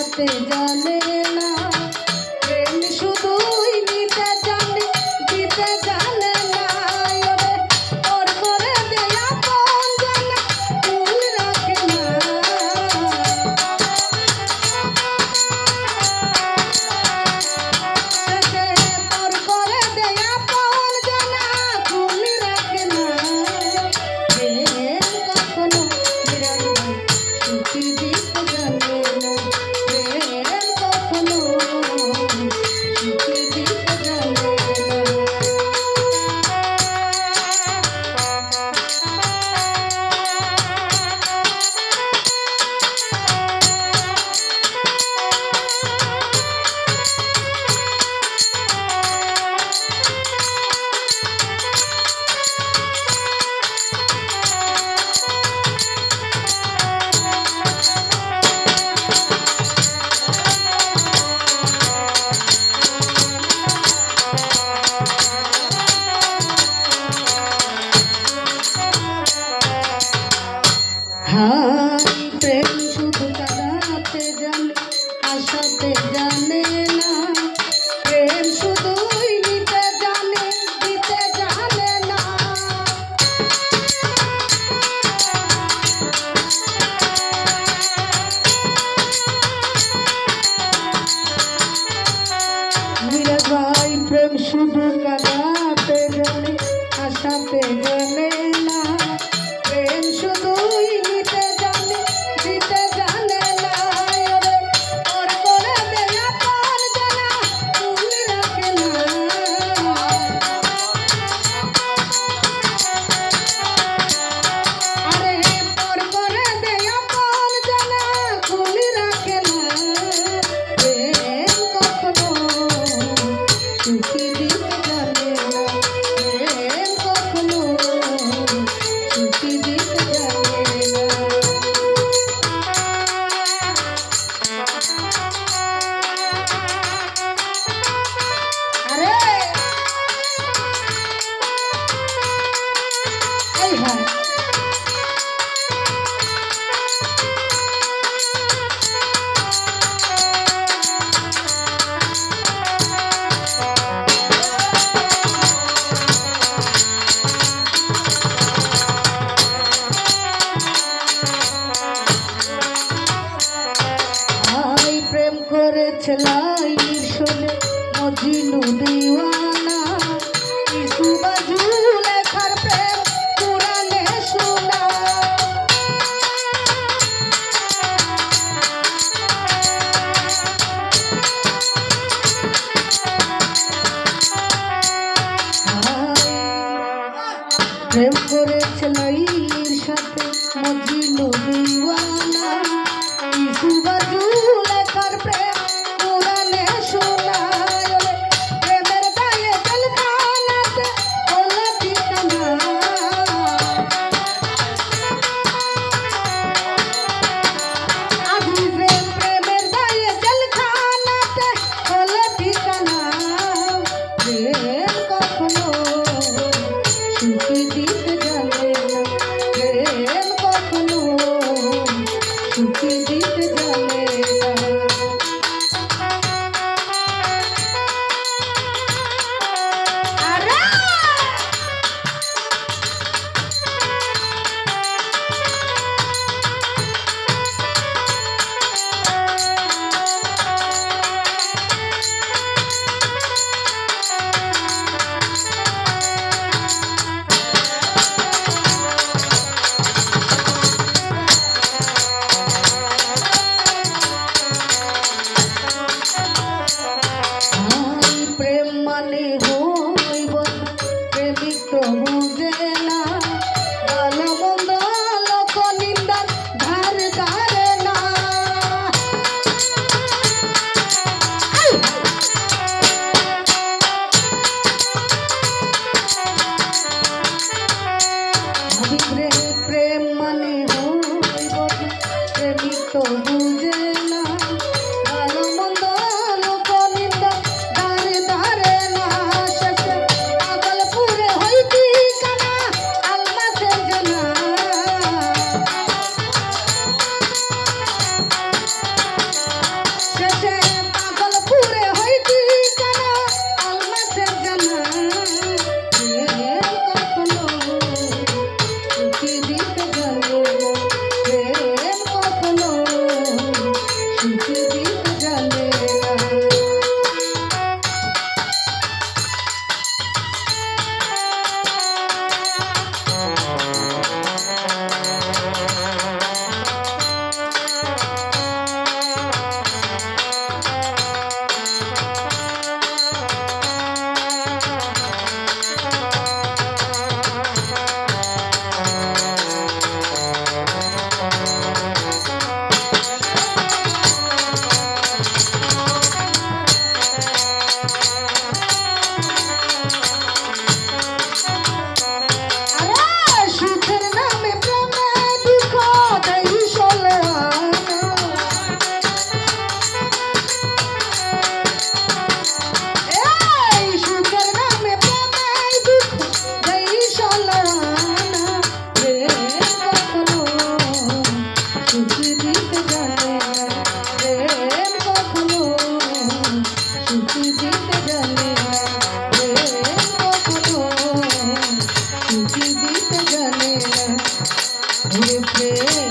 আসাতে জানে না প্রেম শুধুই নিতে জানে দিতে জানে না ওরে ওর করে দেয়া কোন জানা ভুল রাখে না তোর করে দেয়া কোন জানা ভুল রাখে না কখনো সুখী দিতে জানে না প্রেম কখনো সুখী দিতে জানে না প্রেম শুধু কাঁদাতে জানে আসাতে জানে না প্রেম শুধুই নিতে জানে দিতে জানে না মিরাজ ভাই প্রেম শুধু কাঁদাতে জানে আসাতে জানে না প্রেম শুধুই নিতে জানে দিতে জানে না ওর করে দেয়া কোন জানা ভুল রাখে না আরে ওর করে দেয়া কোন জানা ভুল রাখে না প্রেম কখনো সুখী দিতে জানে না প্রেম কখনো সুখী দিতে জানে না আরে এই হয় প্রেম করেছে লাইলির শোনে মজনু দিওয়ানা কিছু বাজু লেখার প্রেম পুরানে শোনা প্রেম করেছে লাইলির সাথে মজনু দিওয়ানা কিছু বাজু লেখার প্রেম পুরানে শোনা প্রেমের দায়ে খুশি দিতে জানে না প্রেম কখনো খুশি দিতে জানে না ওরে প্রেম